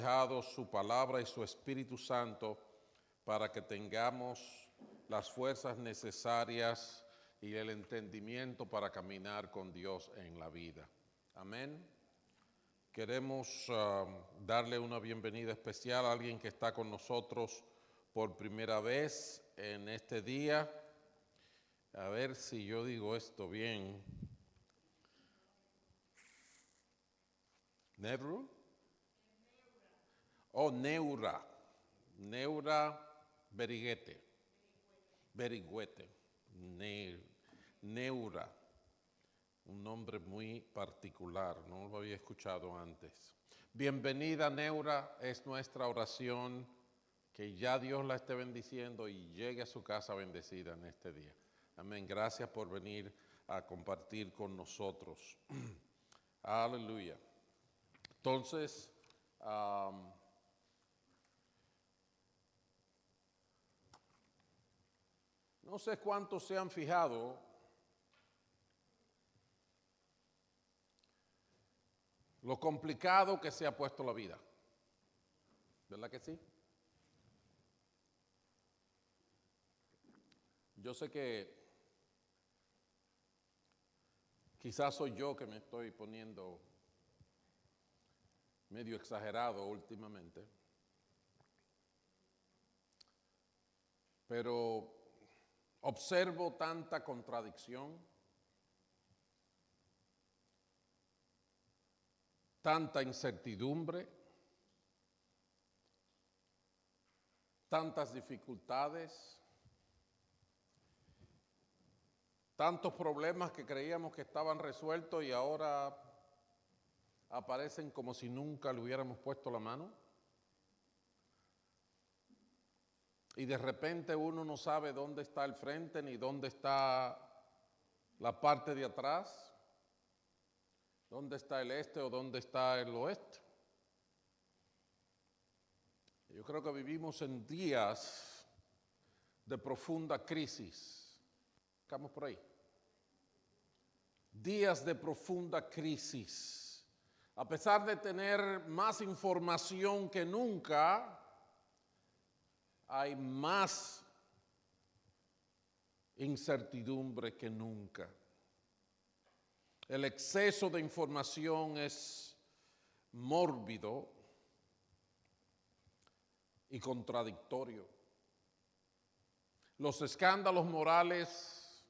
dejado su palabra y su Espíritu Santo para que tengamos las fuerzas necesarias y el entendimiento para caminar con Dios en la vida. Amén. Queremos darle una bienvenida especial a alguien que está con nosotros por primera vez en este día. A ver si yo digo esto bien. ¿Nebru? Oh, Neura. Neura Berigüete. Neura. Un nombre muy particular, no lo había escuchado antes. Bienvenida, Neura, es nuestra oración que ya Dios la esté bendiciendo y llegue a su casa bendecida en este día. Amén. Gracias por venir a compartir con nosotros. Aleluya. Entonces, no sé cuántos se han fijado lo complicado que se ha puesto la vida. ¿Verdad que sí? Yo sé que quizás soy yo que me estoy poniendo medio exagerado últimamente, pero observo tanta contradicción, tanta incertidumbre, tantas dificultades, tantos problemas que creíamos que estaban resueltos y ahora aparecen como si nunca le hubiéramos puesto la mano. Y de repente uno no sabe dónde está el frente ni dónde está la parte de atrás, dónde está el este o dónde está el oeste. Yo creo que vivimos en días de profunda crisis. ¿Estamos por ahí? Días de profunda crisis. A pesar de tener más información que nunca, hay más incertidumbre que nunca. El exceso de información es mórbido y contradictorio. Los escándalos morales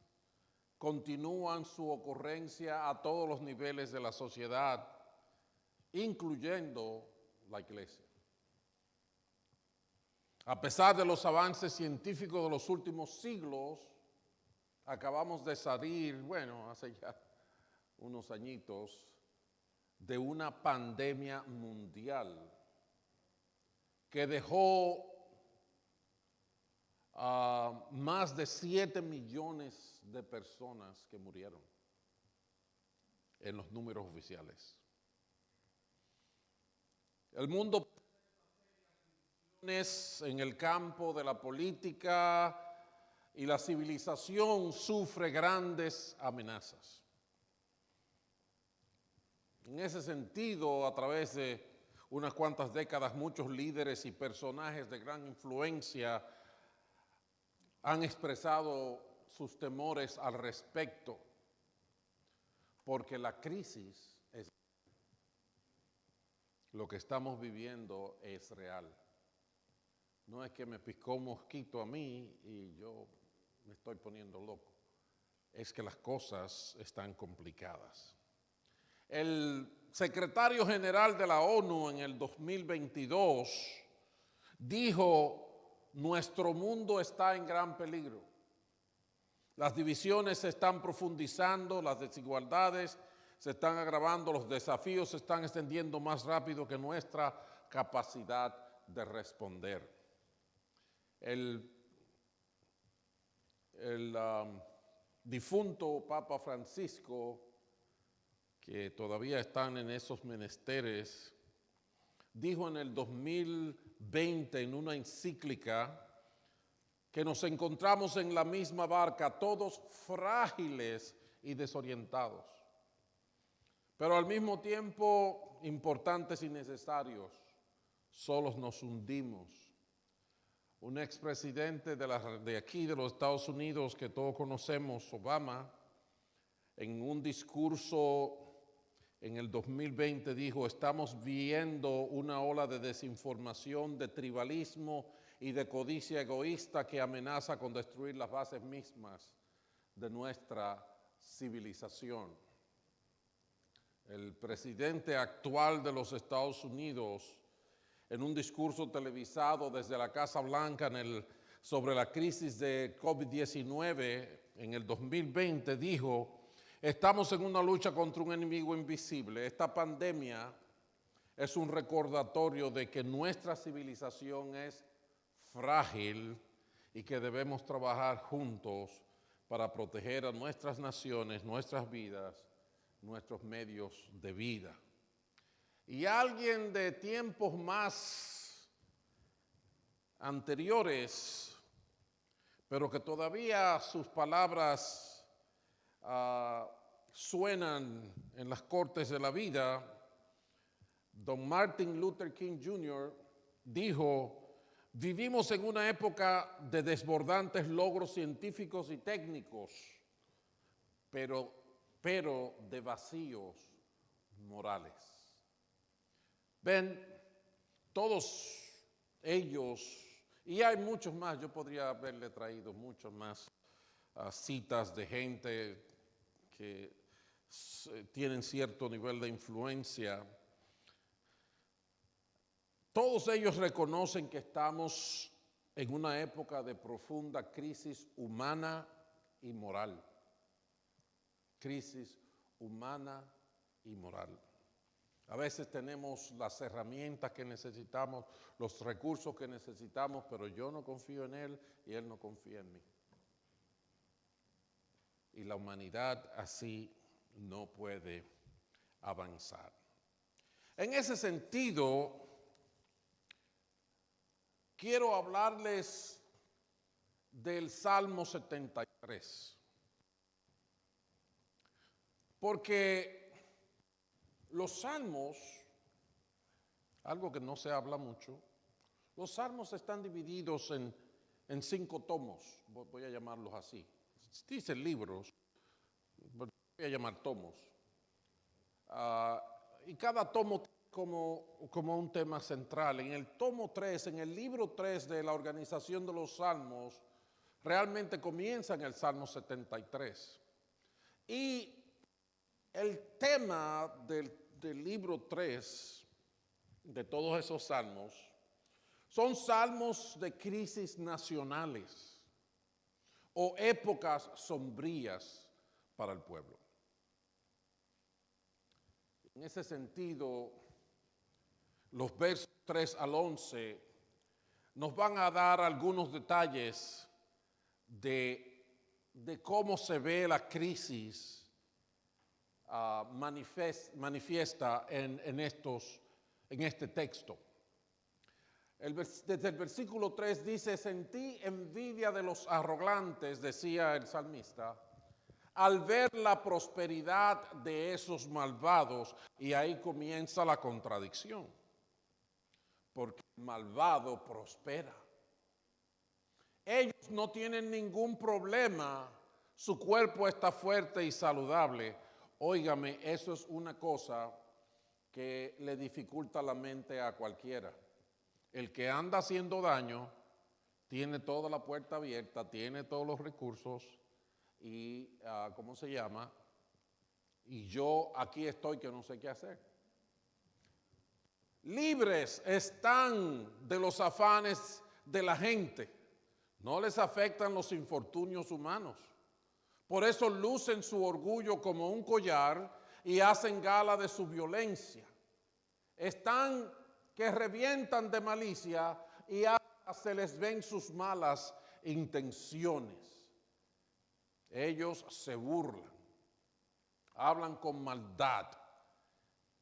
continúan su ocurrencia a todos los niveles de la sociedad, incluyendo la iglesia. A pesar de los avances científicos de los últimos siglos, acabamos de salir, hace ya unos añitos, de una pandemia mundial que dejó a más de 7 millones de personas que murieron en los números oficiales. El mundo en el campo de la política y la civilización sufre grandes amenazas. En ese sentido, a través de unas cuantas décadas, muchos líderes y personajes de gran influencia han expresado sus temores al respecto, porque la crisis es lo que estamos viviendo es real. No es que me picó un mosquito a mí y yo me estoy poniendo loco. Es que las cosas están complicadas. El secretario general de la ONU en el 2022 dijo: nuestro mundo está en gran peligro. Las divisiones se están profundizando, las desigualdades se están agravando, los desafíos se están extendiendo más rápido que nuestra capacidad de responder. El difunto Papa Francisco, que todavía están en esos menesteres, dijo en el 2020 en una encíclica que nos encontramos en la misma barca, todos frágiles y desorientados, pero al mismo tiempo importantes y necesarios, solos nos hundimos. Un expresidente de aquí de los Estados Unidos que todos conocemos, Obama, en un discurso en el 2020 dijo: estamos viendo una ola de desinformación, de tribalismo y de codicia egoísta que amenaza con destruir las bases mismas de nuestra civilización. El presidente actual de los Estados Unidos, en un discurso televisado desde la Casa Blanca sobre la crisis de COVID-19 en el 2020, dijo: estamos en una lucha contra un enemigo invisible. Esta pandemia es un recordatorio de que nuestra civilización es frágil y que debemos trabajar juntos para proteger a nuestras naciones, nuestras vidas, nuestros medios de vida. Y alguien de tiempos más anteriores, pero que todavía sus palabras suenan en las cortes de la vida, don Martin Luther King Jr. dijo: vivimos en una época de desbordantes logros científicos y técnicos, pero de vacíos morales. Ven, todos ellos, y hay muchos más, yo podría haberle traído muchos más citas de gente que tienen cierto nivel de influencia. Todos ellos reconocen que estamos en una época de profunda crisis humana y moral. Crisis humana y moral. A veces tenemos las herramientas que necesitamos, los recursos que necesitamos, pero yo no confío en él y él no confía en mí. Y la humanidad así no puede avanzar. En ese sentido, quiero hablarles del Salmo 73. Porque los salmos, algo que no se habla mucho, los salmos están divididos en 5 tomos, voy a llamarlos así. Dicen libros, voy a llamar tomos. Y cada tomo como un tema central. En el tomo 3, en el libro 3 de la Organización de los Salmos, realmente comienza en el Salmo 73. Y el tema del libro 3, de todos esos salmos, son salmos de crisis nacionales o épocas sombrías para el pueblo. En ese sentido, los versos 3 al 11 nos van a dar algunos detalles de cómo se ve la crisis manifiesta en este texto. Desde el versículo 3 dice: sentí envidia de los arrogantes, decía el salmista, al ver la prosperidad de esos malvados. Y ahí comienza la contradicción, porque el malvado prospera. Ellos no tienen ningún problema, su cuerpo está fuerte y saludable. Óigame, eso es una cosa que le dificulta la mente a cualquiera. El que anda haciendo daño tiene toda la puerta abierta, tiene todos los recursos y, ¿cómo se llama? Y yo aquí estoy que no sé qué hacer. Libres están de los afanes de la gente, no les afectan los infortunios humanos. Por eso lucen su orgullo como un collar y hacen gala de su violencia. Están que revientan de malicia y se les ven sus malas intenciones. Ellos se burlan, hablan con maldad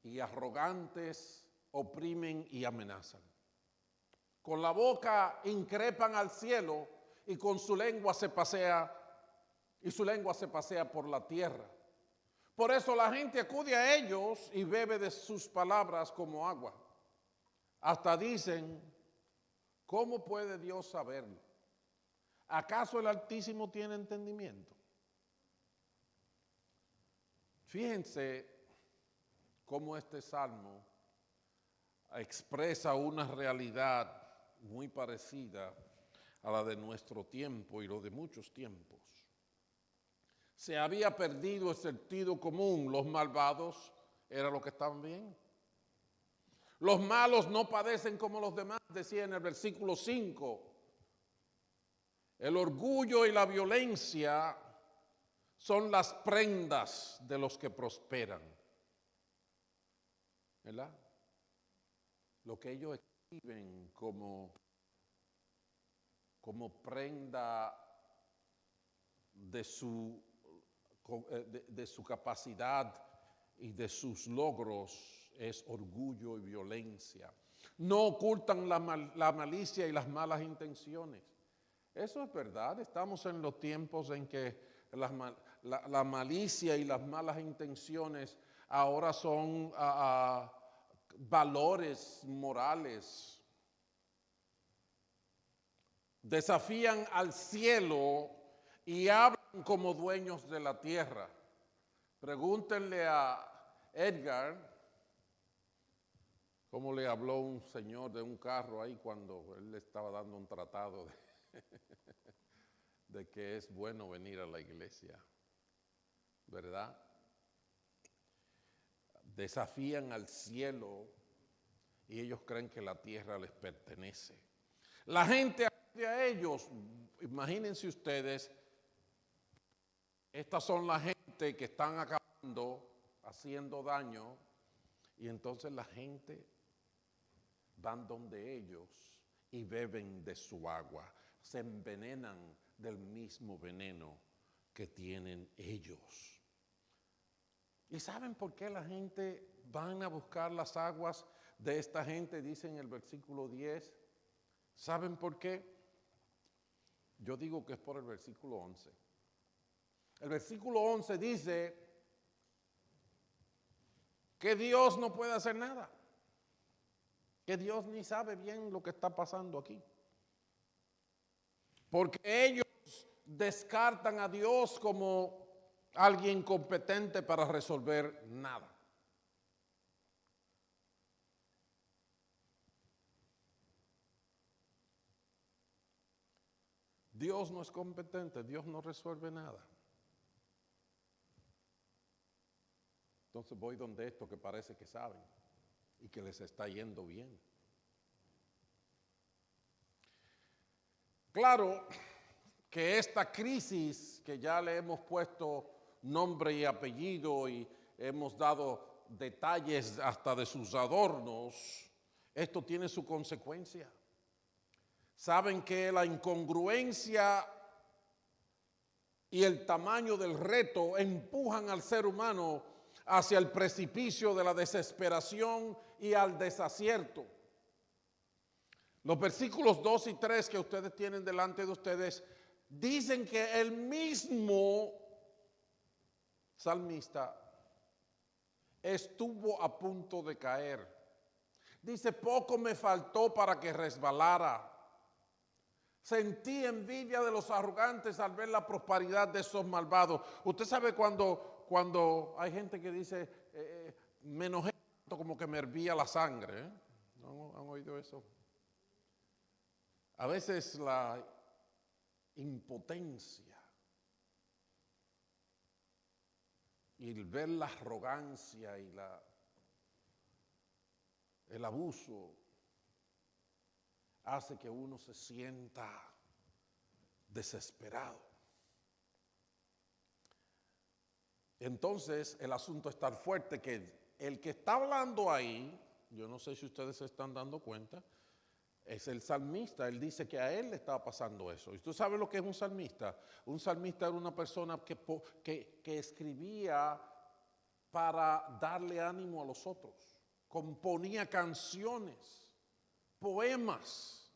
y arrogantes oprimen y amenazan. Con la boca increpan al cielo y con su lengua se pasea por la tierra. Por eso la gente acude a ellos y bebe de sus palabras como agua. Hasta dicen, ¿cómo puede Dios saberlo? ¿Acaso el Altísimo tiene entendimiento? Fíjense cómo este salmo expresa una realidad muy parecida a la de nuestro tiempo y lo de muchos tiempos. Se había perdido el sentido común. Los malvados eran los que estaban bien. Los malos no padecen como los demás, decía en el versículo 5. El orgullo y la violencia son las prendas de los que prosperan. ¿Verdad? Lo que ellos escriben como prenda de su capacidad y de sus logros es orgullo y violencia. No ocultan la malicia y las malas intenciones. Eso es verdad. Estamos en los tiempos en que la malicia y las malas intenciones ahora son valores morales. Desafían al cielo y hablan como dueños de la tierra. Pregúntenle a Edgar cómo le habló un señor de un carro ahí cuando él le estaba dando un tratado de que es bueno venir a la iglesia, ¿verdad? Desafían al cielo y ellos creen que la tierra les pertenece. La gente acude a ellos. Imagínense ustedes, estas son la gente que están acabando, haciendo daño, y entonces la gente van donde ellos y beben de su agua, se envenenan del mismo veneno que tienen ellos. ¿Y saben por qué la gente van a buscar las aguas de esta gente? Dice en el versículo 10. ¿Saben por qué? Yo digo que es por el versículo 11. El versículo 11 dice que Dios no puede hacer nada, que Dios ni sabe bien lo que está pasando aquí. Porque ellos descartan a Dios como alguien competente para resolver nada. Dios no es competente, Dios no resuelve nada. Entonces voy donde estos que parece que saben y que les está yendo bien. Claro que esta crisis, que ya le hemos puesto nombre y apellido y hemos dado detalles hasta de sus adornos, esto tiene su consecuencia. Saben que la incongruencia y el tamaño del reto empujan al ser humano hacia el precipicio de la desesperación y al desacierto. Los versículos 2 y 3 que ustedes tienen delante de ustedes dicen que el mismo salmista estuvo a punto de caer. Dice, poco me faltó para que resbalara. Sentí envidia de los arrogantes al ver la prosperidad de esos malvados. Usted sabe cuando hay gente que dice, me enojé tanto como que me hervía la sangre. ¿No han oído eso? A veces la impotencia y el ver la arrogancia y el abuso hace que uno se sienta desesperado. Entonces el asunto es tan fuerte que el que está hablando ahí, yo no sé si ustedes se están dando cuenta, es el salmista. Él dice que a él le estaba pasando eso. ¿Y tú sabes lo que es un salmista? Un salmista era una persona que escribía para darle ánimo a los otros. Componía canciones, poemas,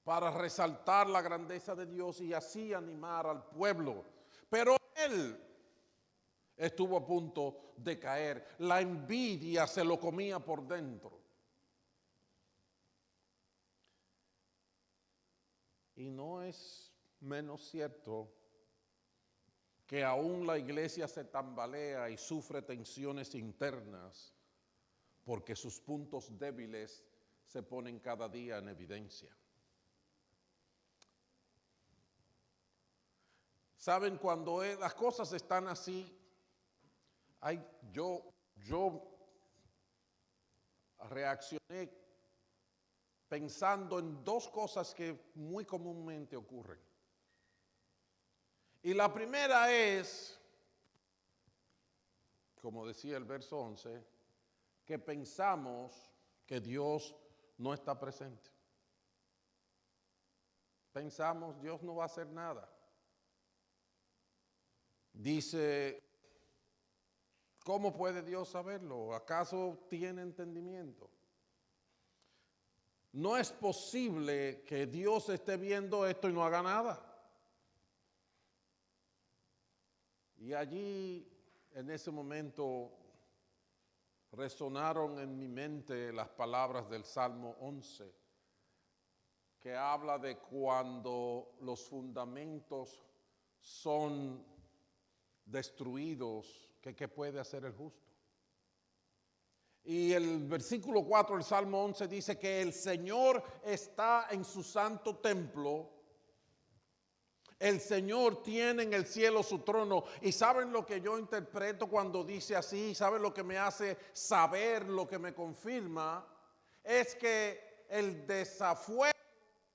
para resaltar la grandeza de Dios y así animar al pueblo. Pero él estuvo a punto de caer. La envidia se lo comía por dentro. Y no es menos cierto que aún la iglesia se tambalea y sufre tensiones internas porque sus puntos débiles se ponen cada día en evidencia. Saben, cuando las cosas están así, yo reaccioné pensando en dos cosas que muy comúnmente ocurren. Y la primera es, como decía el verso 11, que pensamos que Dios no está presente. Pensamos, Dios no va a hacer nada. Dice, ¿cómo puede Dios saberlo? ¿Acaso tiene entendimiento? No es posible que Dios esté viendo esto y no haga nada. Y allí, en ese momento, resonaron en mi mente las palabras del Salmo 11, que habla de cuando los fundamentos son destruidos, ¿qué puede hacer el justo? Y el versículo 4 del Salmo 11 dice que el Señor está en su santo templo. El Señor tiene en el cielo su trono. Y ¿saben lo que yo interpreto cuando dice así? ¿Saben lo que me hace saber, lo que me confirma? Es que el desafuero,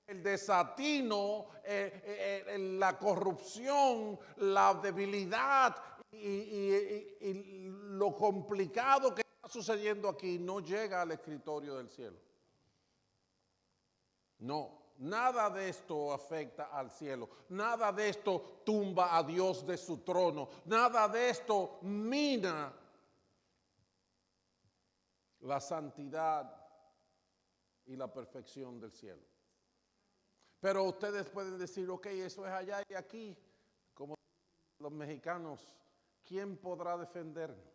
el desatino, la corrupción, la debilidad y lo complicado que está sucediendo aquí no llega al escritorio del cielo. No. Nada de esto afecta al cielo, nada de esto tumba a Dios de su trono, nada de esto mina la santidad y la perfección del cielo. Pero ustedes pueden decir, ok, eso es allá y aquí, como los mexicanos, ¿quién podrá defendernos?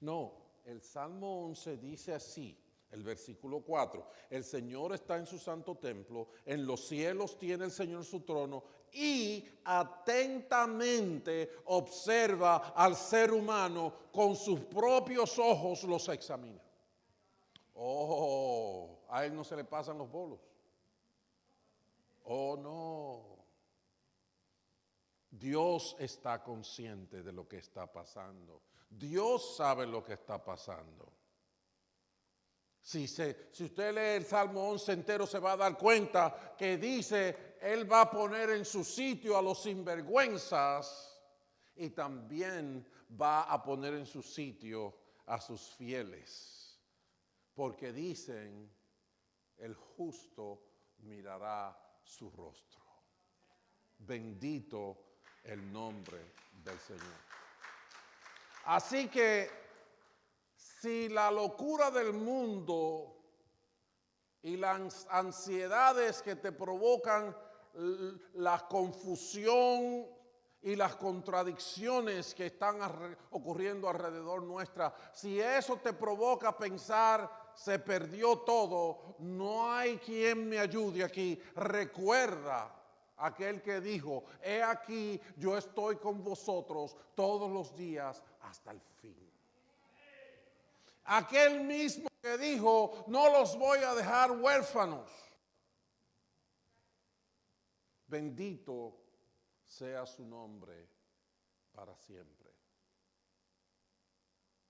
No, el Salmo 11 dice así. El versículo 4, el Señor está en su santo templo, en los cielos tiene el Señor su trono y atentamente observa al ser humano, con sus propios ojos los examina. Oh, a él no se le pasan los bolos. Oh, no. Dios está consciente de lo que está pasando. Dios sabe lo que está pasando. Si usted lee el Salmo 11 entero, se va a dar cuenta que dice, Él va a poner en su sitio a los sinvergüenzas y también va a poner en su sitio a sus fieles. Porque dicen, el justo mirará su rostro. Bendito el nombre del Señor. Así que, si la locura del mundo y las ansiedades que te provocan la confusión y las contradicciones que están ocurriendo alrededor nuestra, si eso te provoca pensar, se perdió todo, no hay quien me ayude aquí, recuerda aquel que dijo, he aquí, yo estoy con vosotros todos los días hasta el fin. Aquel mismo que dijo, no los voy a dejar huérfanos. Bendito sea su nombre para siempre.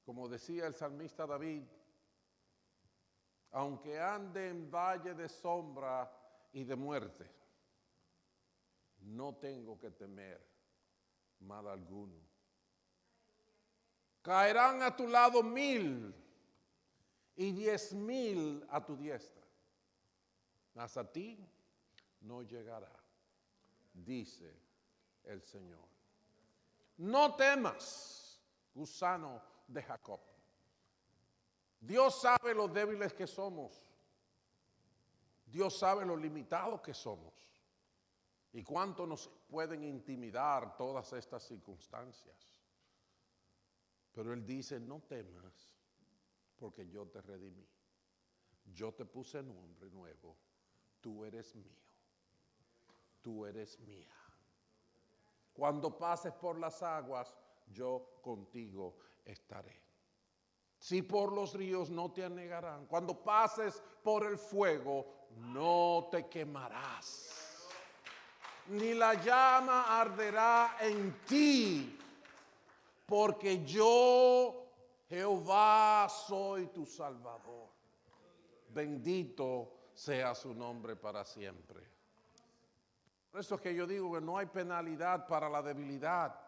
Como decía el salmista David, aunque ande en valle de sombra y de muerte, no tengo que temer mal alguno. Caerán a tu lado 1000 y 10,000 a tu diestra, mas a ti no llegará, dice el Señor. No temas, gusano de Jacob. Dios sabe lo débiles que somos. Dios sabe lo limitados que somos. Y cuánto nos pueden intimidar todas estas circunstancias. Pero Él dice, no temas, porque yo te redimí. Yo te puse nombre nuevo. tú eres mío, tú eres mía. Cuando pases por las aguas, yo contigo estaré. Si por los ríos no te anegarán, cuando pases por el fuego, no te quemarás, ni la llama arderá en ti, porque yo, Jehová, soy tu Salvador. Bendito sea su nombre para siempre. Por eso es que yo digo que no hay penalidad para la debilidad.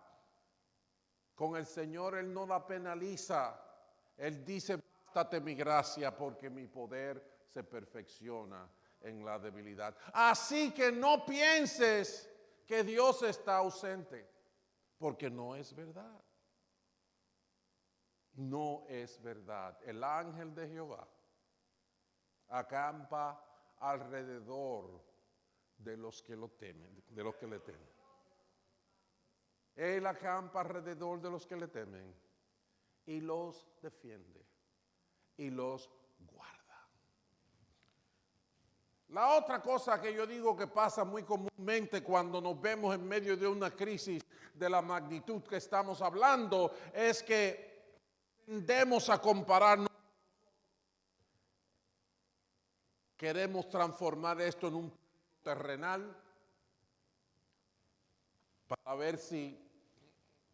Con el Señor Él no la penaliza. Él dice, bástate mi gracia porque mi poder se perfecciona en la debilidad. Así que no pienses que Dios está ausente, porque no es verdad. No es verdad. El ángel de Jehová acampa alrededor de los que lo temen, de los que le temen. Él acampa alrededor de los que le temen y los defiende y los guarda. La otra cosa que yo digo que pasa muy comúnmente cuando nos vemos en medio de una crisis de la magnitud que estamos hablando es que tendemos a compararnos. Queremos transformar esto en un terrenal para ver si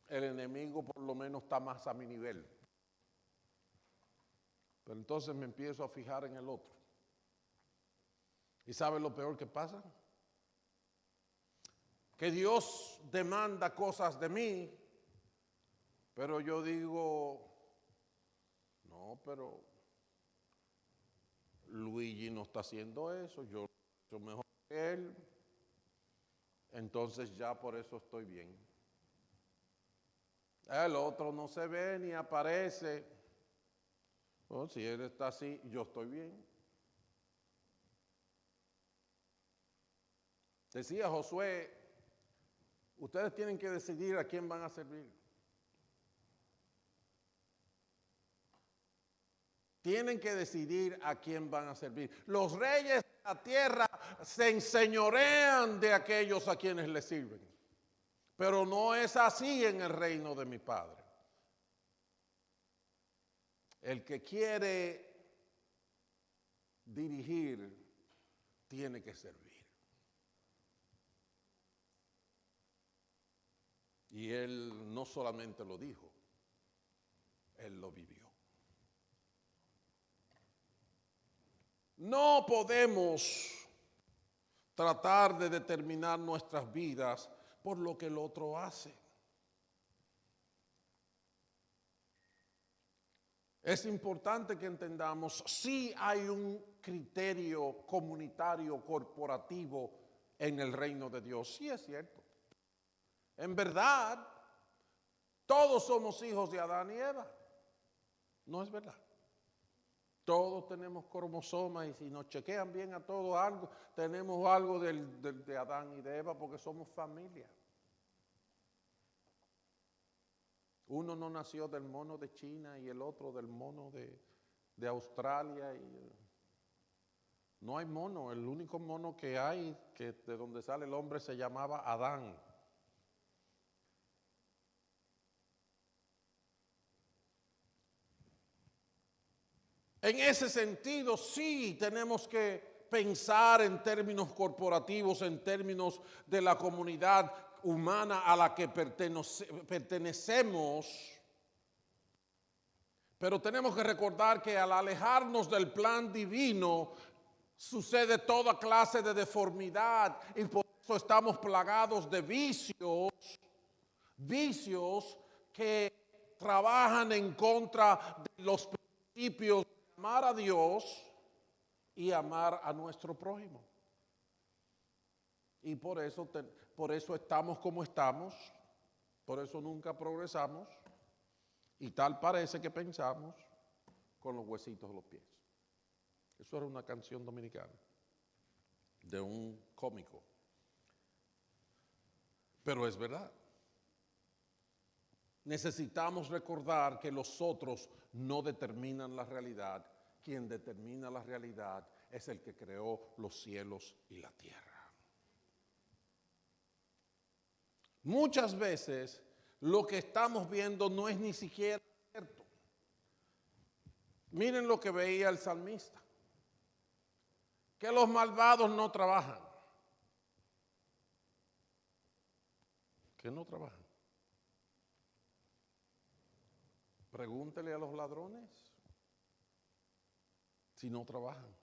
el enemigo por lo menos está más a mi nivel. Pero entonces me empiezo a fijar en el otro. ¿Y sabe lo peor que pasa? Que Dios demanda cosas de mí, pero yo digo, no, pero Luigi no está haciendo eso, yo mejor que él, entonces ya por eso estoy bien. El otro no se ve ni aparece. Oh, si él está así, yo estoy bien. Decía Josué, ustedes tienen que decidir a quién van a servir. Tienen que decidir a quién van a servir. Los reyes de la tierra se enseñorean de aquellos a quienes les sirven. Pero no es así en el reino de mi Padre. El que quiere dirigir tiene que servir. Y él no solamente lo dijo, él lo vivió. No podemos tratar de determinar nuestras vidas por lo que el otro hace. Es importante que entendamos, sí hay un criterio comunitario, corporativo en el reino de Dios. Sí es cierto. En verdad, todos somos hijos de Adán y Eva. No es verdad. Todos tenemos cromosomas y si nos chequean bien a todos algo, tenemos algo de Adán y de Eva porque somos familia. Uno no nació del mono de China y el otro del mono de Australia. No hay mono, el único mono que hay, que de donde sale el hombre, se llamaba Adán. En ese sentido, sí tenemos que pensar en términos corporativos, en términos de la comunidad humana a la que pertenecemos. Pero tenemos que recordar que al alejarnos del plan divino, sucede toda clase de deformidad y por eso estamos plagados de vicios que trabajan en contra de los principios de amar a Dios y amar a nuestro prójimo. Y por eso estamos como estamos, por eso nunca progresamos y tal parece que pensamos con los huesitos de los pies. Eso era una canción dominicana de un cómico. Pero es verdad. Necesitamos recordar que los otros no determinan la realidad, quien determina la realidad es el que creó los cielos y la tierra. Muchas veces lo que estamos viendo no es ni siquiera cierto. Miren lo que veía el salmista, que los malvados no trabajan. ¿Que no trabajan? Pregúntele a los ladrones si no trabajan.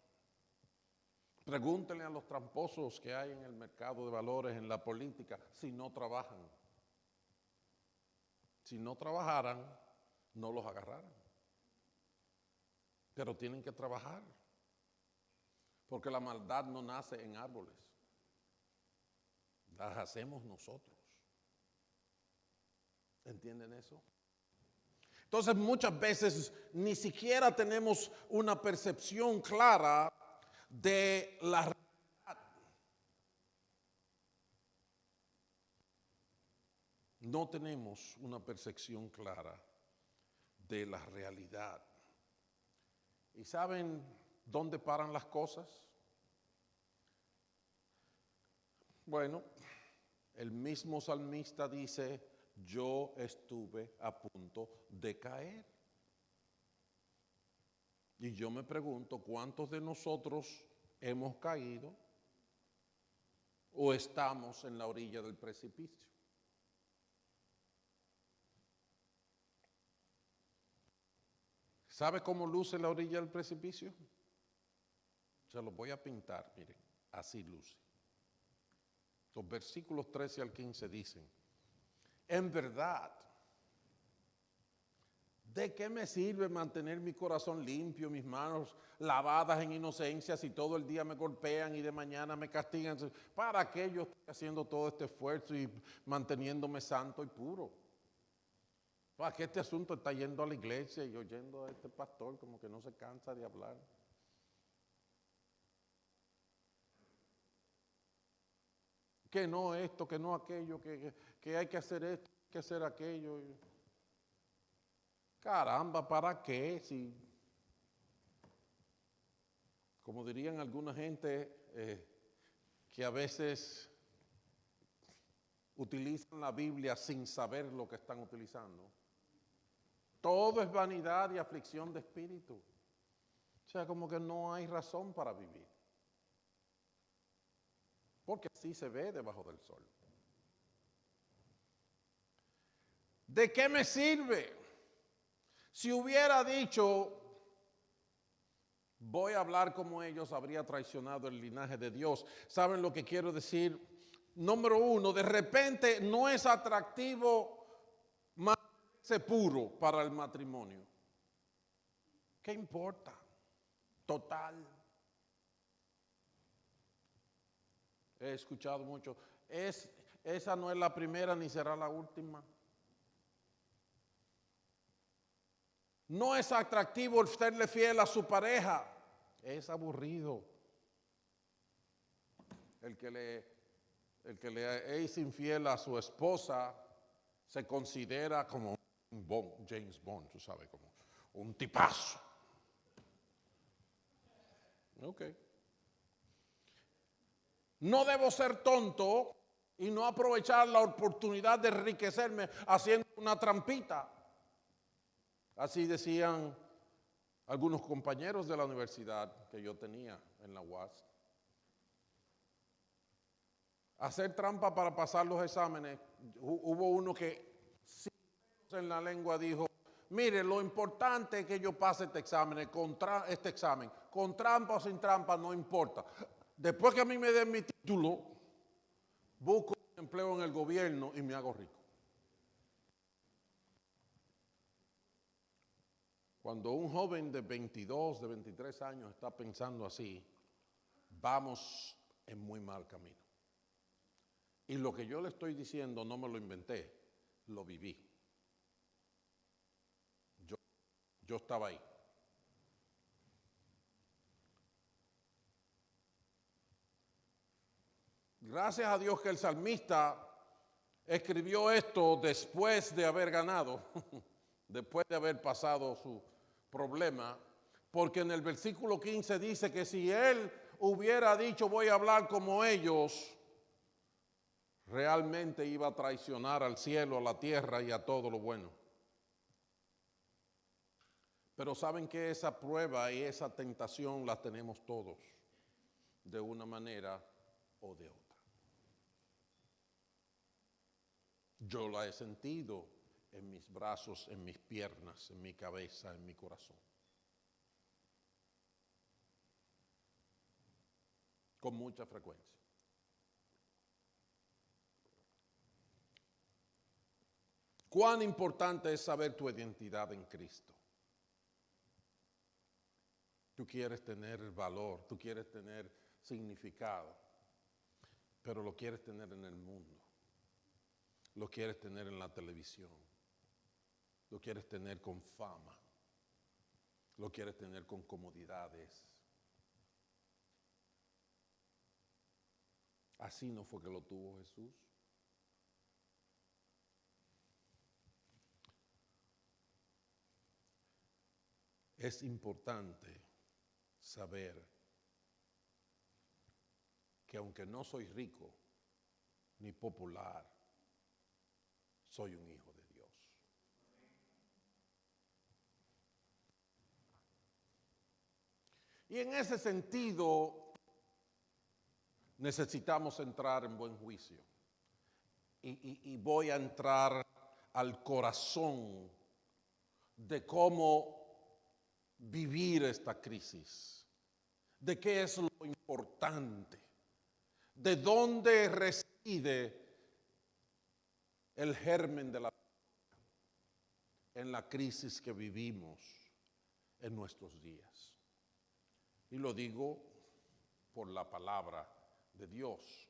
Pregúntele a los tramposos que hay en el mercado de valores, en la política, si no trabajan. Si no trabajaran, no los agarraran. Pero tienen que trabajar, porque la maldad no nace en árboles, las hacemos nosotros. ¿Entienden eso? Entonces muchas veces ni siquiera tenemos una percepción clara de la realidad. No tenemos una percepción clara de la realidad. ¿Y saben dónde paran las cosas? Bueno, el mismo salmista dice, yo estuve a punto de caer. Y yo me pregunto, ¿cuántos de nosotros hemos caído o estamos en la orilla del precipicio? ¿Sabe cómo luce la orilla del precipicio? Se lo voy a pintar, miren, así luce. Los versículos 13 al 15 dicen, en verdad, ¿de qué me sirve mantener mi corazón limpio, mis manos lavadas en inocencia si todo el día me golpean y de mañana me castigan? ¿Para qué yo estoy haciendo todo este esfuerzo y manteniéndome santo y puro? ¿Para qué este asunto está yendo a la iglesia y oyendo a este pastor como que no se cansa de hablar? Que no esto, que no aquello, que hay que hacer esto, hay que hacer aquello. Caramba, ¿para qué? Si, como dirían alguna gente que a veces utilizan la Biblia sin saber lo que están utilizando. Todo es vanidad y aflicción de espíritu. O sea, como que no hay razón para vivir. Porque así se ve debajo del sol. ¿De qué me sirve? Si hubiera dicho, voy a hablar como ellos, habría traicionado el linaje de Dios. ¿Saben lo que quiero decir? Número uno, de repente no es atractivo mantenerse puro para el matrimonio. ¿Qué importa? Total. He escuchado mucho, esa no es la primera ni será la última. No es atractivo el serle fiel a su pareja, es aburrido. El que le es infiel a su esposa se considera como un James Bond, tú sabes, como un tipazo. Ok. No debo ser tonto y no aprovechar la oportunidad de enriquecerme haciendo una trampita. Así decían algunos compañeros de la universidad que yo tenía en la UAS. Hacer trampa para pasar los exámenes. Hubo uno que sin en la lengua dijo, mire, lo importante es que yo pase este examen, con trampa o sin trampa no importa. Después que a mí me den mi título, busco un empleo en el gobierno y me hago rico. Cuando un joven de 22, de 23 años está pensando así, vamos en muy mal camino. Y lo que yo le estoy diciendo no me lo inventé, lo viví. Yo estaba ahí. Gracias a Dios que el salmista escribió esto después de haber ganado, después de haber pasado su problema, Porque en el versículo 15 dice que si él hubiera dicho voy a hablar como ellos, realmente iba a traicionar al cielo, a la tierra y a todo lo bueno. Pero saben que esa prueba y esa tentación la tenemos todos, de una manera o de otra. Yo la he sentido en mis brazos, en mis piernas, en mi cabeza, en mi corazón. Con mucha frecuencia. ¿Cuán importante es saber tu identidad en Cristo? Tú quieres tener valor, tú quieres tener significado, pero lo quieres tener en el mundo. Lo quieres tener en la televisión. Lo quieres tener con fama. Lo quieres tener con comodidades. Así no fue que lo tuvo Jesús. Es importante saber que aunque no soy rico ni popular, soy un hijo de Dios. Y en ese sentido necesitamos entrar en buen juicio. Y voy a entrar al corazón de cómo vivir esta crisis, de qué es lo importante, de dónde reside el germen de la vida en la crisis que vivimos en nuestros días. Y lo digo por la palabra de Dios.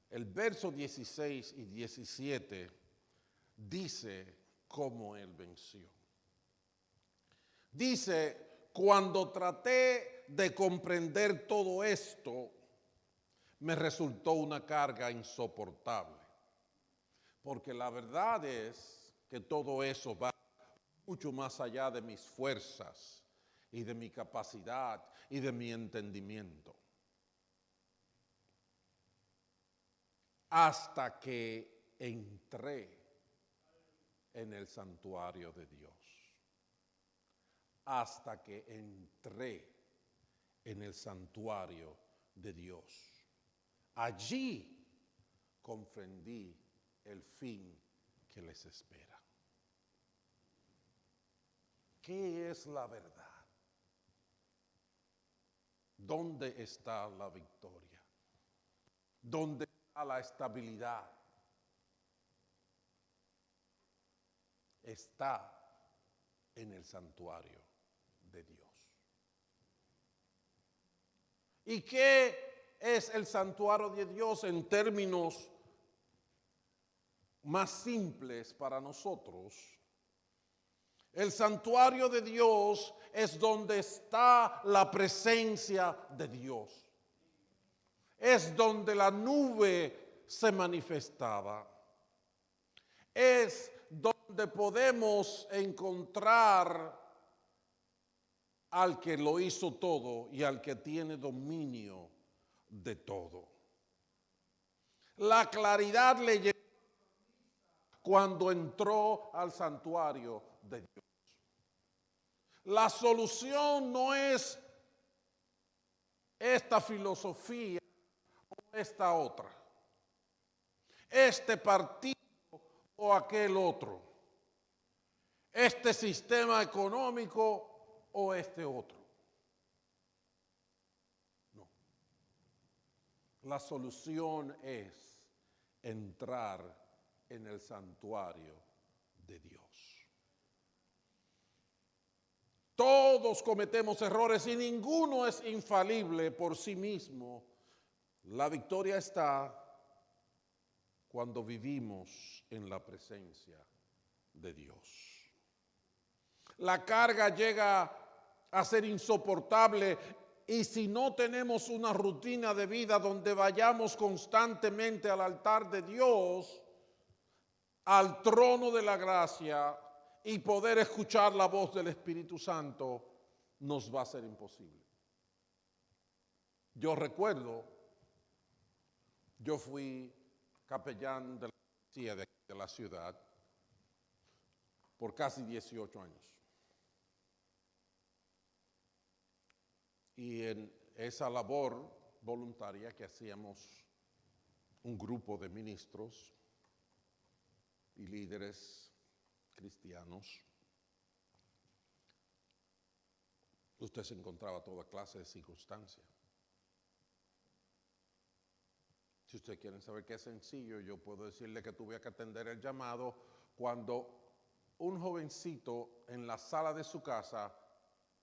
El verso 16 y 17 dice cómo él venció. Dice, cuando traté de comprender todo esto, me resultó una carga insoportable. Porque la verdad es que todo eso va mucho más allá de mis fuerzas y de mi capacidad y de mi entendimiento. Hasta que entré en el santuario de Dios. Hasta que entré en el santuario de Dios. Allí comprendí el fin que les espera. ¿Qué es la verdad? ¿Dónde está la victoria? ¿Dónde está la estabilidad? Está en el santuario de Dios. ¿Y qué es el santuario de Dios en términos más simples para nosotros? El santuario de Dios es donde está la presencia de Dios. Es donde la nube se manifestaba. Es donde podemos encontrar al que lo hizo todo y al que tiene dominio de todo. La claridad le llegó cuando entró al santuario de Dios. La solución no es esta filosofía o esta otra, este partido o aquel otro, este sistema económico o este otro. No. La solución es entrar en el santuario de Dios. Todos cometemos errores y ninguno es infalible por sí mismo. La victoria está cuando vivimos en la presencia de Dios. La carga llega a ser insoportable y si no tenemos una rutina de vida donde vayamos constantemente al altar de Dios, al trono de la gracia y poder escuchar la voz del Espíritu Santo, nos va a ser imposible. Yo recuerdo, yo fui capellán de la policía de la ciudad por casi 18 años. Y en esa labor voluntaria que hacíamos un grupo de ministros y líderes cristianos, usted se encontraba toda clase de circunstancias. Si usted quiere saber qué es sencillo, yo puedo decirle que tuve que atender el llamado cuando un jovencito en la sala de su casa,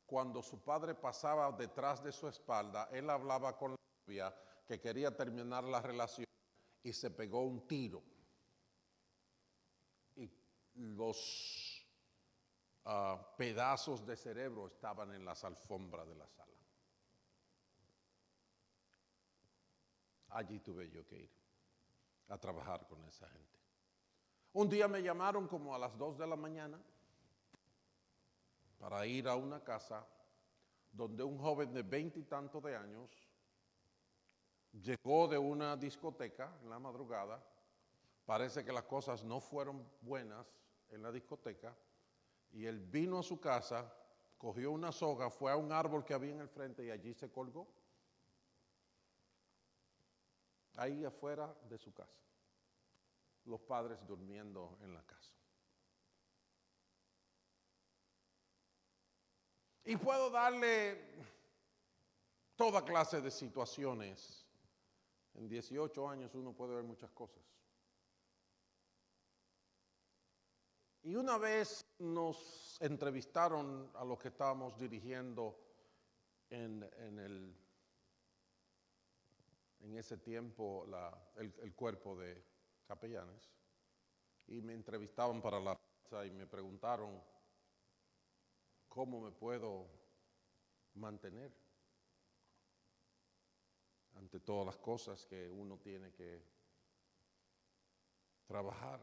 cuando su padre pasaba detrás de su espalda, él hablaba con la novia que quería terminar la relación y se pegó un tiro. Y los pedazos de cerebro estaban en las alfombras de la sala. Allí tuve yo que ir a trabajar con esa gente. Un día me llamaron como a las 2 de la mañana para ir a una casa donde un joven de 20 y tantos de años llegó de una discoteca en la madrugada. Parece que las cosas no fueron buenas en la discoteca y él vino a su casa, cogió una soga, fue a un árbol que había en el frente y allí se colgó. Ahí afuera de su casa. Los padres durmiendo en la casa. Y puedo darle toda clase de situaciones. En 18 años uno puede ver muchas cosas. Y una vez nos entrevistaron a los que estábamos dirigiendo en ese tiempo el cuerpo de capellanes, y me entrevistaban para la prensa y me preguntaron cómo me puedo mantener ante todas las cosas que uno tiene que trabajar.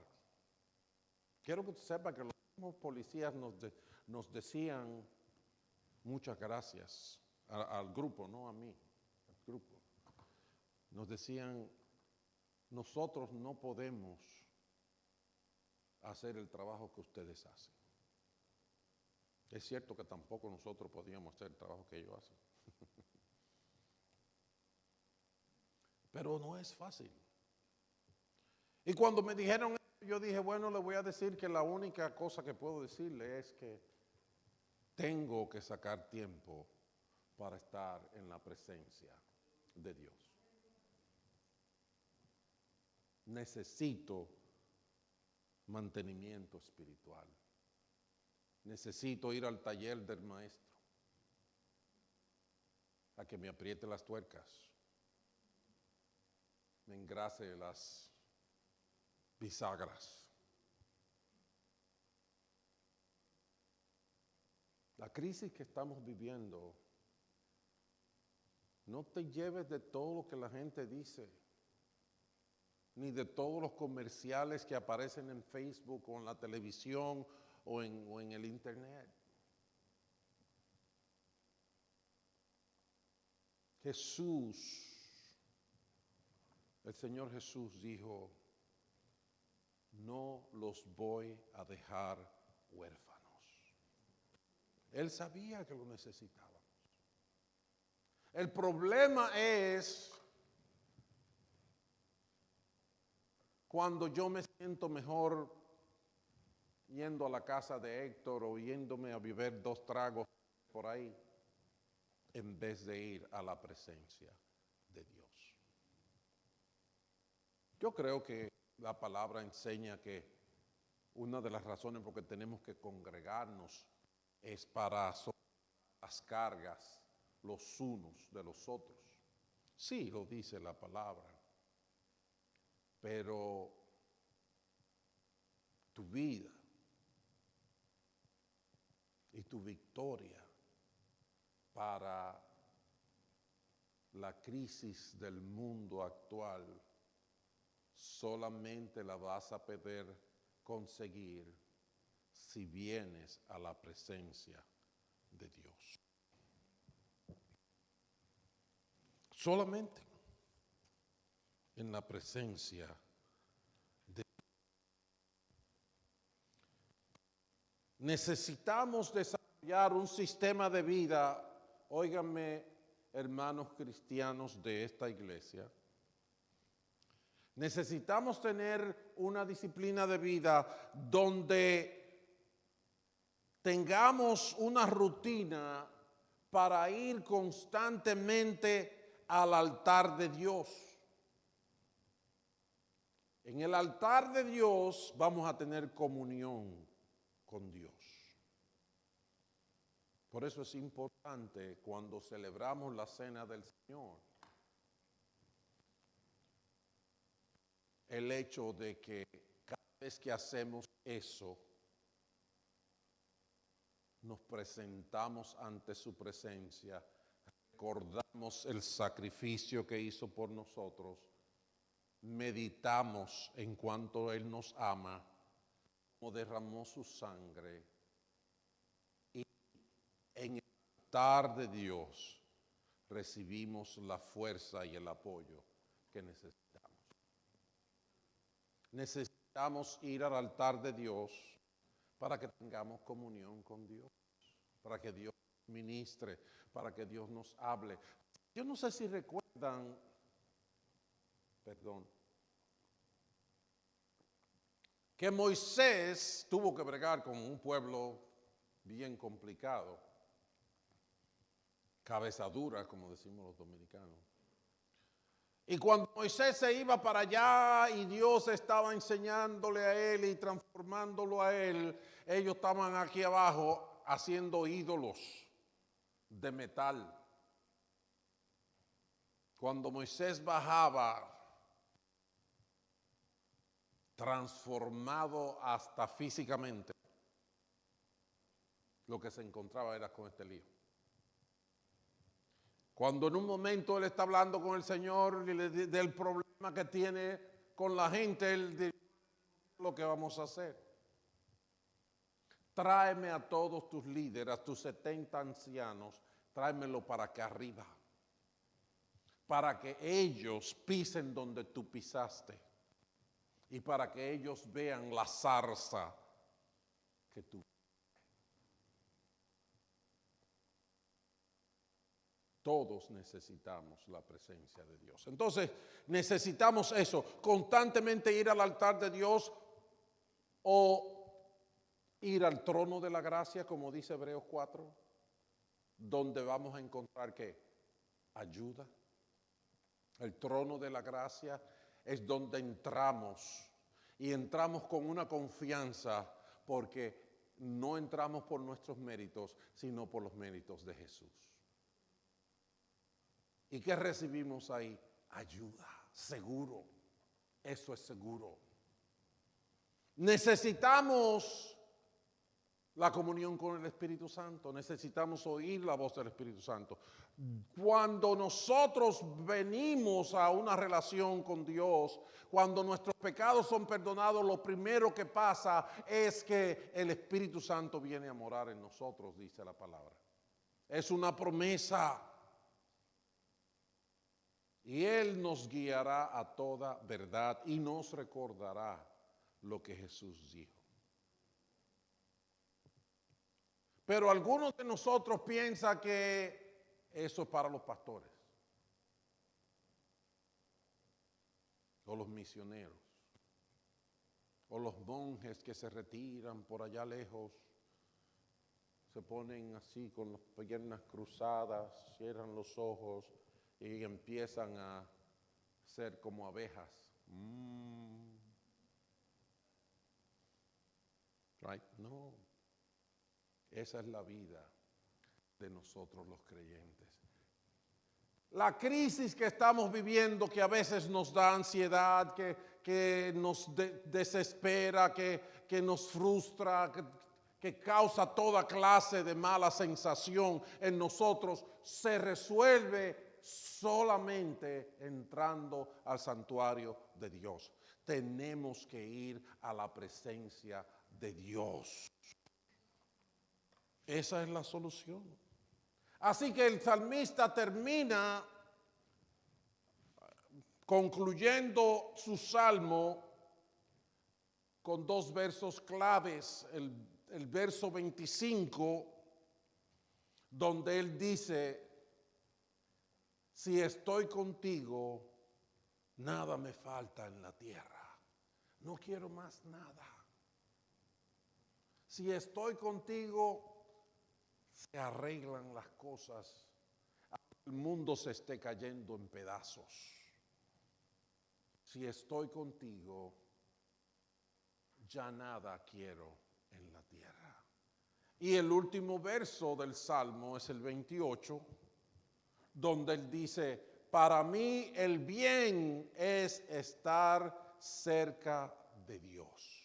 Quiero que usted sepa que los mismos policías nos decían muchas gracias al grupo, no a mí, al grupo. Nos decían, nosotros no podemos hacer el trabajo que ustedes hacen. Es cierto que tampoco nosotros podíamos hacer el trabajo que ellos hacen. Pero no es fácil. Y cuando me dijeron eso, yo dije, bueno, le voy a decir que la única cosa que puedo decirle es que tengo que sacar tiempo para estar en la presencia de Dios. Necesito mantenimiento espiritual. Necesito ir al taller del maestro a que me apriete las tuercas, me engrase las bisagras. La crisis que estamos viviendo, no te lleves de todo lo que la gente dice, ni de todos los comerciales que aparecen en Facebook o en la televisión o en el internet. El Señor Jesús dijo, no los voy a dejar huérfanos. Él sabía que lo necesitábamos. El problema es cuando yo me siento mejor yendo a la casa de Héctor o yéndome a beber 2 tragos por ahí, en vez de ir a la presencia de Dios. Yo creo que la palabra enseña que una de las razones por que tenemos que congregarnos es para soportar las cargas los unos de los otros. Sí, lo dice la palabra, pero tu vida y tu victoria para la crisis del mundo actual solamente la vas a poder conseguir si vienes a la presencia de Dios. solamente en la presencia de Dios. Necesitamos desarrollar un sistema de vida, óiganme, hermanos cristianos de esta iglesia. Necesitamos tener una disciplina de vida donde tengamos una rutina para ir constantemente al altar de Dios. En el altar de Dios vamos a tener comunión con Dios. Por eso es importante cuando celebramos la cena del Señor, el hecho de que cada vez que hacemos eso, nos presentamos ante su presencia, recordamos el sacrificio que hizo por nosotros, meditamos en cuanto Él nos ama, cómo derramó su sangre, y en el altar de Dios recibimos la fuerza y el apoyo que necesitamos. Necesitamos ir al altar de Dios para que tengamos comunión con Dios, para que Dios ministre, para que Dios nos hable. Yo no sé si recuerdan, que Moisés tuvo que bregar con un pueblo bien complicado, cabeza dura, como decimos los dominicanos. Y cuando Moisés se iba para allá y Dios estaba enseñándole a él y transformándolo a él, ellos estaban aquí abajo haciendo ídolos de metal. Cuando Moisés bajaba, transformado hasta físicamente, lo que se encontraba era con este lío. Cuando en un momento él está hablando con el Señor del problema que tiene con la gente, él dice lo que vamos a hacer. Tráeme a todos tus líderes, a tus 70 ancianos, tráemelo para acá arriba, para que ellos pisen donde tú pisaste y para que ellos vean la zarza que tú. Todos necesitamos la presencia de Dios. Entonces, necesitamos eso, constantemente ir al altar de Dios o ir al trono de la gracia, como dice Hebreos 4, donde vamos a encontrar ¿qué? Ayuda. El trono de la gracia es donde entramos y entramos con una confianza porque no entramos por nuestros méritos, sino por los méritos de Jesús. ¿Y qué recibimos ahí? Ayuda, seguro. Eso es seguro. Necesitamos la comunión con el Espíritu Santo. Necesitamos oír la voz del Espíritu Santo. Cuando nosotros venimos a una relación con Dios, cuando nuestros pecados son perdonados, lo primero que pasa es que el Espíritu Santo viene a morar en nosotros, dice la palabra. Es una promesa. Y Él nos guiará a toda verdad y nos recordará lo que Jesús dijo. Pero algunos de nosotros piensan que eso es para los pastores o los misioneros o los monjes que se retiran por allá lejos, se ponen así con las piernas cruzadas, cierran los ojos y empiezan a ser como abejas. Right? No. Esa es la vida de nosotros los creyentes. La crisis que estamos viviendo, que a veces nos da ansiedad, que nos desespera, que nos frustra, que causa toda clase de mala sensación en nosotros, se resuelve solamente entrando al santuario de Dios. Tenemos que ir a la presencia de Dios. Esa es la solución. Así que el salmista termina concluyendo su salmo con dos versos claves, el verso 25, donde él dice, si estoy contigo, nada me falta en la tierra, no quiero más nada. Si estoy contigo, se arreglan las cosas, el mundo se esté cayendo en pedazos. Si estoy contigo, ya nada quiero en la tierra. Y el último verso del Salmo es el 28, donde él dice, para mí el bien es estar cerca de Dios.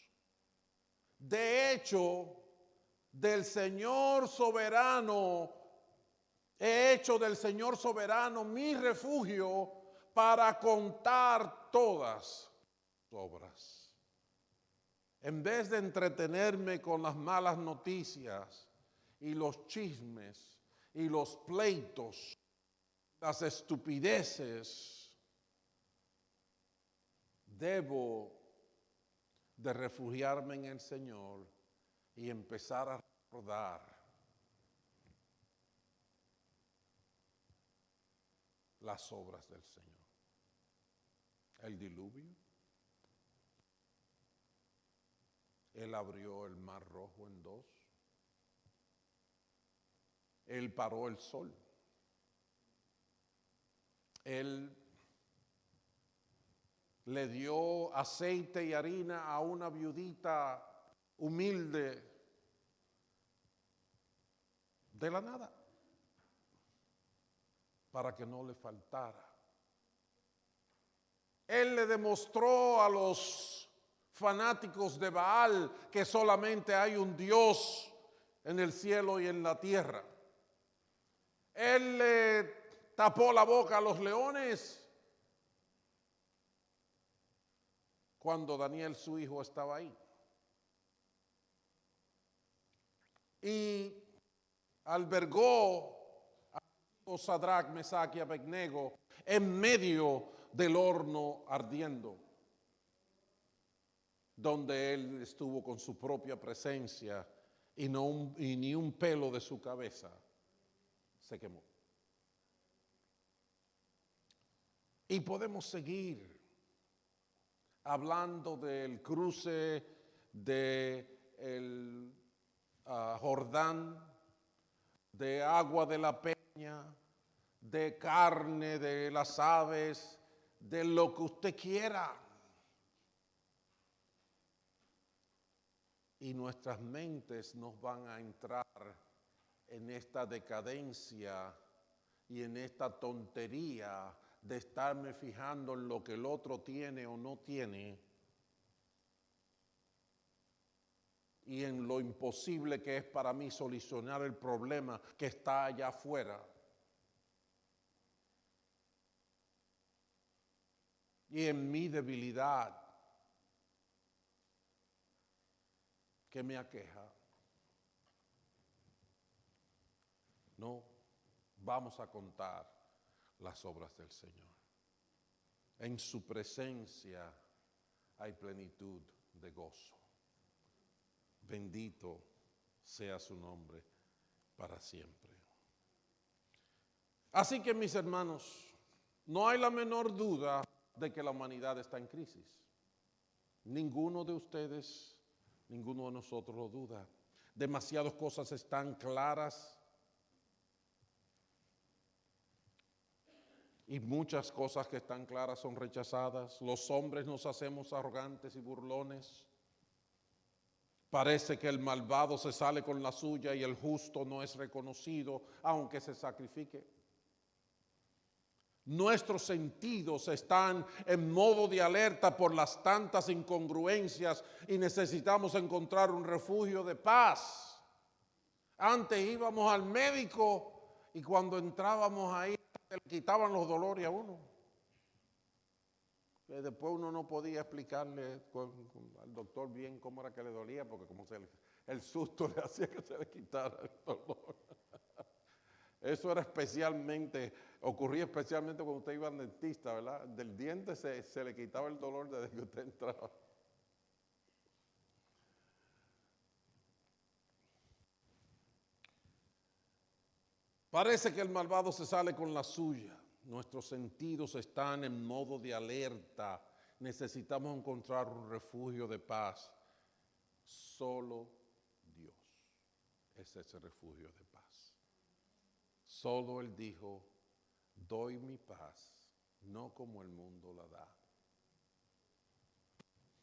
De hecho, del Señor soberano, he hecho del Señor soberano mi refugio para contar todas sus obras. En vez de entretenerme con las malas noticias y los chismes y los pleitos, las estupideces, debo de refugiarme en el Señor y empezar a recordar las obras del Señor. El diluvio. Él abrió el mar rojo en dos. Él paró el sol. Él le dio aceite y harina a una viudita humilde de la nada, para que no le faltara. Él le demostró a los fanáticos de Baal que solamente hay un Dios en el cielo y en la tierra. Él le tapó la boca a los leones cuando Daniel, su hijo, estaba ahí. Y albergó a Sadrach, Mesach y Abednego en medio del horno ardiendo, donde él estuvo con su propia presencia y ni un pelo de su cabeza se quemó. Y podemos seguir hablando del cruce del Jordán, de agua de la peña, de carne de las aves, de lo que usted quiera. Y nuestras mentes nos van a entrar en esta decadencia y en esta tontería de estarme fijando en lo que el otro tiene o no tiene y en lo imposible que es para mí solucionar el problema que está allá afuera. Y en mi debilidad que me aqueja. No, vamos a contar las obras del Señor. En su presencia hay plenitud de gozo. Bendito sea su nombre para siempre. Así que, mis hermanos, no hay la menor duda de que la humanidad está en crisis. Ninguno de ustedes, ninguno de nosotros lo duda. Demasiadas cosas están claras y muchas cosas que están claras son rechazadas. Los hombres nos hacemos arrogantes y burlones. Parece que el malvado se sale con la suya y el justo no es reconocido, aunque se sacrifique. Nuestros sentidos están en modo de alerta por las tantas incongruencias y necesitamos encontrar un refugio de paz. Antes íbamos al médico y cuando entrábamos ahí le quitaban los dolores a uno. Que después uno no podía explicarle al doctor bien cómo era que le dolía, porque como el susto le hacía que se le quitara el dolor. Eso era especialmente ocurría especialmente cuando usted iba al dentista, ¿verdad? Del diente se le quitaba el dolor desde que usted entraba. Parece que el malvado se sale con la suya. Nuestros sentidos están en modo de alerta. Necesitamos encontrar un refugio de paz. Solo Dios es ese refugio de paz. Solo Él dijo, doy mi paz, no como el mundo la da.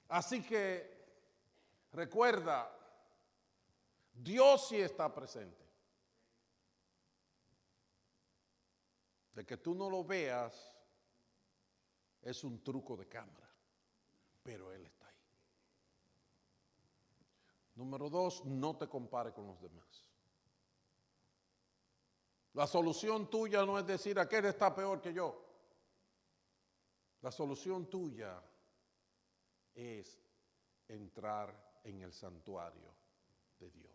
Así que recuerda, Dios sí está presente. De que tú no lo veas es un truco de cámara, pero Él está ahí. Número 2, no te compare con los demás. La solución tuya no es decir aquel está peor que yo. La solución tuya es entrar en el santuario de Dios.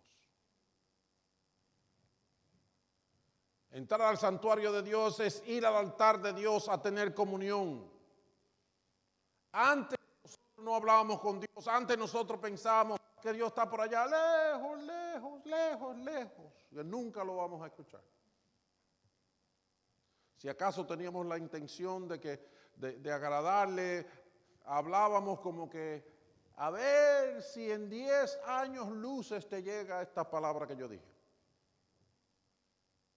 Entrar al santuario de Dios es ir al altar de Dios a tener comunión. Antes nosotros no hablábamos con Dios, antes nosotros pensábamos que Dios está por allá, lejos, lejos, lejos, lejos, y nunca lo vamos a escuchar. Si acaso teníamos la intención de agradarle, hablábamos como que, a ver si en 10 años luces te llega esta palabra que yo dije.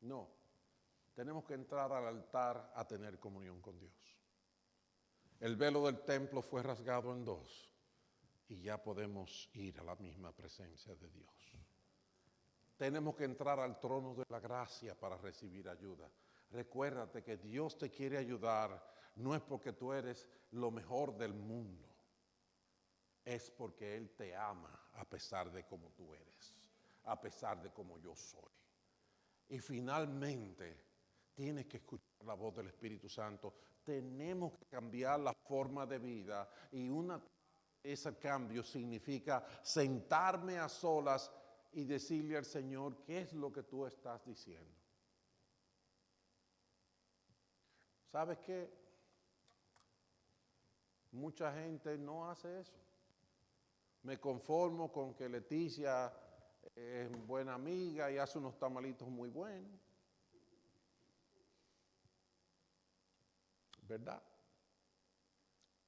No, tenemos que entrar al altar a tener comunión con Dios. El velo del templo fue rasgado en dos y ya podemos ir a la misma presencia de Dios. Tenemos que entrar al trono de la gracia para recibir ayuda. Recuérdate que Dios te quiere ayudar, no es porque tú eres lo mejor del mundo, es porque Él te ama a pesar de cómo tú eres, a pesar de cómo yo soy. Y finalmente, tienes que escuchar la voz del Espíritu Santo. Tenemos que cambiar la forma de vida y ese cambio significa sentarme a solas y decirle al Señor, ¿qué es lo que tú estás diciendo? ¿Sabes qué? Mucha gente no hace eso. Me conformo con que Leticia es buena amiga y hace unos tamalitos muy buenos. ¿Verdad?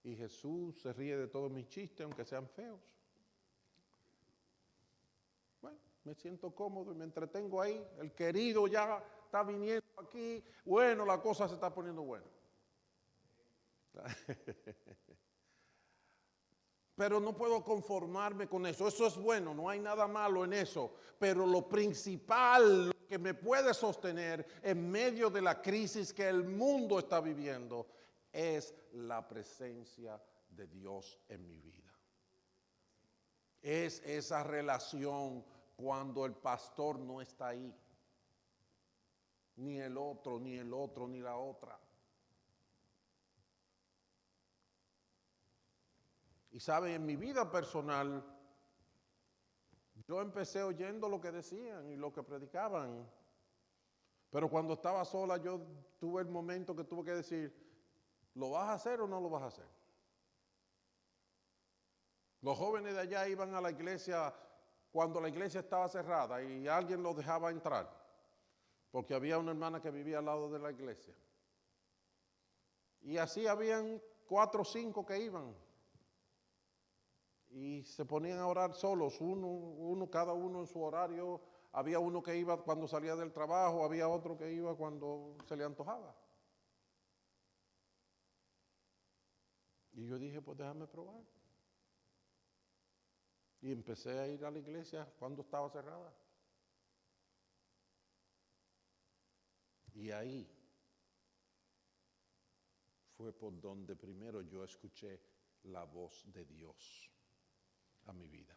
Y Jesús se ríe de todos mis chistes, aunque sean feos. Bueno, me siento cómodo y me entretengo ahí. El querido ya está viniendo aquí. Bueno, la cosa se está poniendo buena. Pero no puedo conformarme con eso. Eso es bueno, no hay nada malo en eso. Pero lo principal, lo que me puede sostener en medio de la crisis que el mundo está viviendo, es la presencia de Dios en mi vida. Es esa relación cuando el pastor no está ahí. Ni el otro, ni la otra. Y saben, en mi vida personal, yo empecé oyendo lo que decían y lo que predicaban. Pero cuando estaba sola, yo tuve el momento que tuve que decir, ¿lo vas a hacer o no lo vas a hacer? Los jóvenes de allá iban a la iglesia cuando la iglesia estaba cerrada y alguien los dejaba entrar, porque había una hermana que vivía al lado de la iglesia. Y así habían 4 o 5 que iban. Y se ponían a orar solos, cada uno en su horario. Había uno que iba cuando salía del trabajo, había otro que iba cuando se le antojaba. Y yo dije, pues déjame probar. Y empecé a ir a la iglesia cuando estaba cerrada. Y ahí fue por donde primero yo escuché la voz de Dios a mi vida.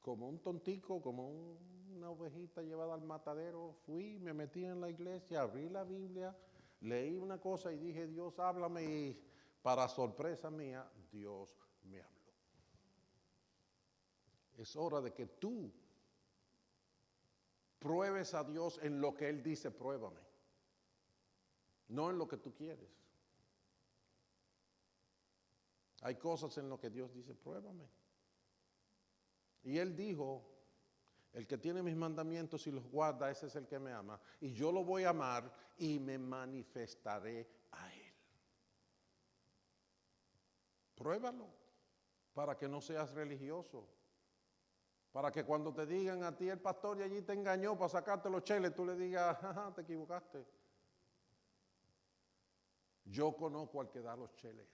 Como un tontico, como una ovejita llevada al matadero, fui, me metí en la iglesia, abrí la Biblia, leí una cosa y dije, Dios, háblame, y para sorpresa mía, Dios me habló. Es hora de que tú pruebes a Dios en lo que Él dice, pruébame. No en lo que tú quieres. Hay cosas en lo que Dios dice, pruébame. Y Él dijo, el que tiene mis mandamientos y los guarda, ese es el que me ama. Y yo lo voy a amar y me manifestaré a Él. Pruébalo para que no seas religioso. Para que cuando te digan a ti el pastor y allí te engañó para sacarte los cheles, tú le digas, jaja, te equivocaste. Yo conozco al que da los cheles.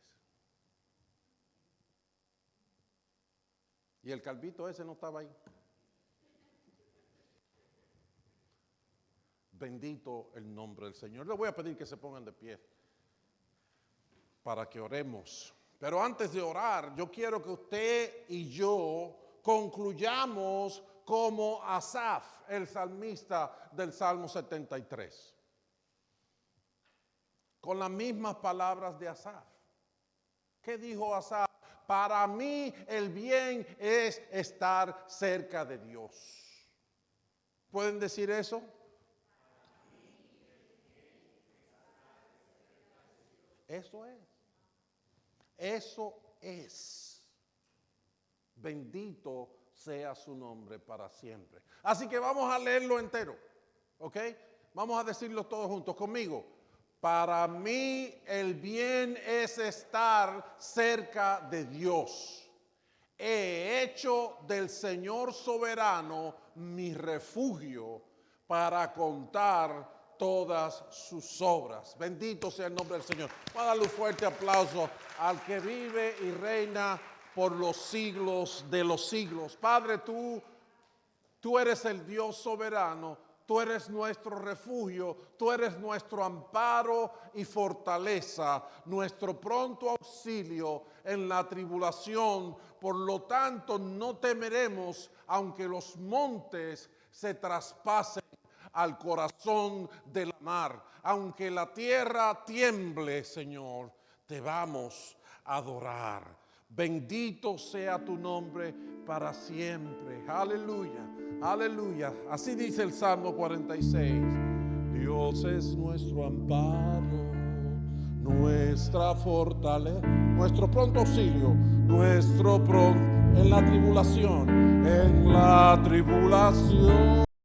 Y el calvito ese no estaba ahí. Bendito el nombre del Señor. Le voy a pedir que se pongan de pie para que oremos. Pero antes de orar, yo quiero que usted y yo concluyamos como Asaf, el salmista del Salmo 73. Con las mismas palabras de Asaf. ¿Qué dijo Asaf? Para mí el bien es estar cerca de Dios. ¿Pueden decir eso? Eso es. Eso es. Bendito sea su nombre para siempre. Así que vamos a leerlo entero. ¿Ok? Vamos a decirlo todos juntos conmigo. Para mí el bien es estar cerca de Dios. He hecho del Señor soberano mi refugio para contar todas sus obras. Bendito sea el nombre del Señor. Vamos a darle un fuerte aplauso al que vive y reina por los siglos de los siglos. Padre, tú eres el Dios soberano. Tú eres nuestro refugio, tú eres nuestro amparo y fortaleza, nuestro pronto auxilio en la tribulación. Por lo tanto, no temeremos aunque los montes se traspasen al corazón de la mar. Aunque la tierra tiemble, Señor, te vamos a adorar. Bendito sea tu nombre para siempre. Aleluya. Aleluya. Así dice el Salmo 46. Dios es nuestro amparo, nuestra fortaleza, nuestro pronto auxilio, nuestro pronto en la tribulación,